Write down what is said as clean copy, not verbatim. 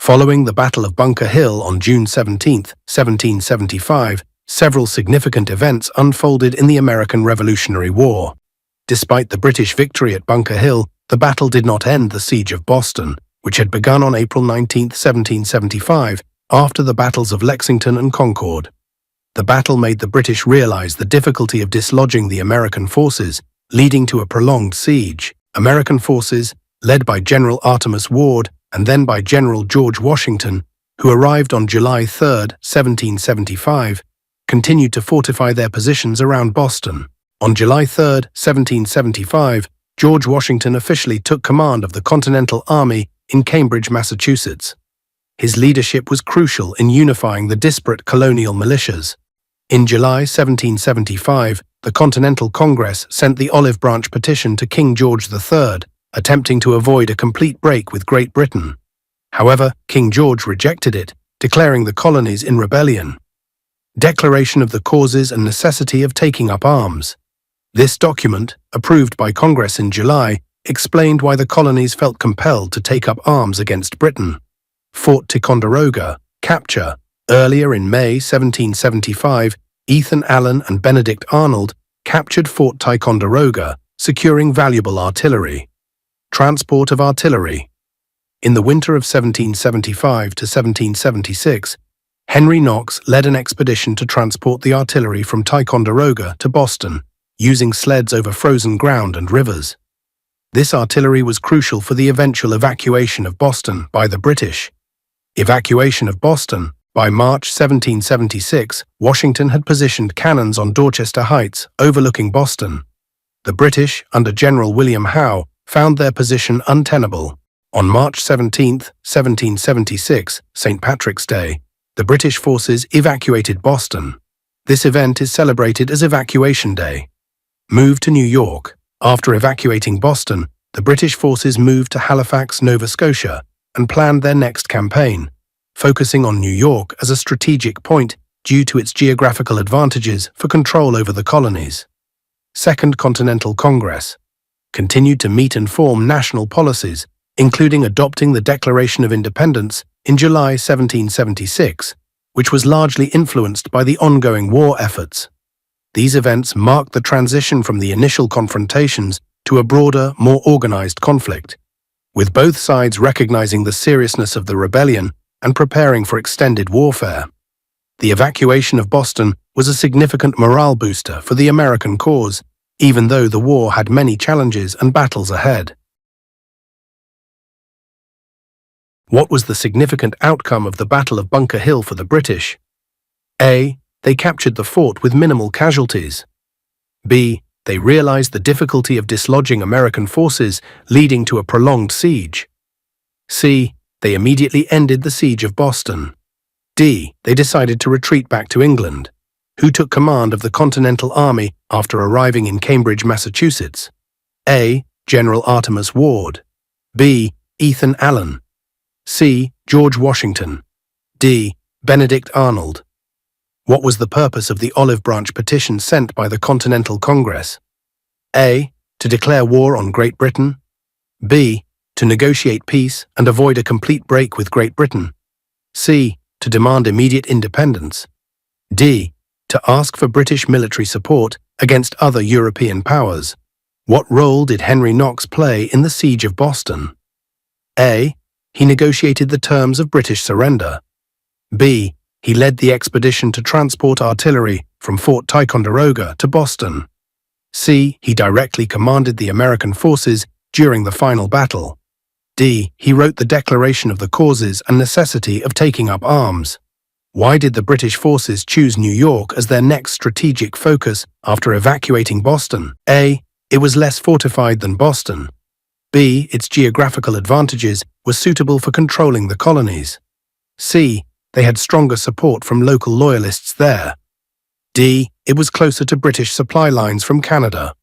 Following the Battle of Bunker Hill on June 17, 1775, several significant events unfolded in the American Revolutionary War. Despite the British victory at Bunker Hill, the battle did not end the Siege of Boston, which had begun on April 19, 1775, after the battles of Lexington and Concord. The battle made the British realize the difficulty of dislodging the American forces, leading to a prolonged siege. American forces, led by General Artemas Ward and then by General George Washington, who arrived on July 3, 1775, continued to fortify their positions around Boston. On July 3, 1775, George Washington officially took command of the Continental Army in Cambridge, Massachusetts. His leadership was crucial in unifying the disparate colonial militias. In July 1775, the Continental Congress sent the Olive Branch Petition to King George III, attempting to avoid a complete break with Great Britain. However, King George rejected it, declaring the colonies in rebellion. Declaration of the Causes and Necessity of Taking Up Arms. This document, approved by Congress in July, explained why the colonies felt compelled to take up arms against Britain. Fort Ticonderoga, capture. Earlier in May 1775, Ethan Allen and Benedict Arnold captured Fort Ticonderoga, securing valuable artillery. Transport of artillery. In the winter of 1775 to 1776, Henry Knox led an expedition to transport the artillery from Ticonderoga to Boston, using sleds over frozen ground and rivers. This artillery was crucial for the eventual evacuation of Boston by the British. Evacuation of Boston. By March 1776, Washington had positioned cannons on Dorchester Heights, overlooking Boston. The British, under General William Howe, found their position untenable. On March 17, 1776, St. Patrick's Day, the British forces evacuated Boston. This event is celebrated as Evacuation Day. Move to New York. After evacuating Boston, the British forces moved to Halifax, Nova Scotia, and planned their next campaign, focusing on New York as a strategic point due to its geographical advantages for control over the colonies. Second Continental Congress continued to meet and form national policies, including adopting the Declaration of Independence in July 1776, which was largely influenced by the ongoing war efforts. These events marked the transition from the initial confrontations to a broader, more organized conflict, with both sides recognizing the seriousness of the rebellion and preparing for extended warfare. The evacuation of Boston was a significant morale booster for the American cause, even though the war had many challenges and battles ahead. What was the significant outcome of the Battle of Bunker Hill for the British? A. They captured the fort with minimal casualties. B. They realized the difficulty of dislodging American forces, leading to a prolonged siege. C. They immediately ended the Siege of Boston. D. They decided to retreat back to England. Who took command of the Continental Army after arriving in Cambridge, Massachusetts? A. General Artemas Ward. B. Ethan Allen. C. George Washington. D. Benedict Arnold. What was the purpose of the Olive Branch Petition sent by the Continental Congress? A. To declare war on Great Britain. B. To negotiate peace and avoid a complete break with Great Britain. C. To demand immediate independence. D. To ask for British military support against other European powers. What role did Henry Knox play in the Siege of Boston? A. He negotiated the terms of British surrender. B. He led the expedition to transport artillery from Fort Ticonderoga to Boston. C. He directly commanded the American forces during the final battle. D. He wrote the Declaration of the Causes and Necessity of Taking Up Arms. Why did the British forces choose New York as their next strategic focus after evacuating Boston? A. It was less fortified than Boston. B. Its geographical advantages were suitable for controlling the colonies. C. They had stronger support from local loyalists there. D. It was closer to British supply lines from Canada.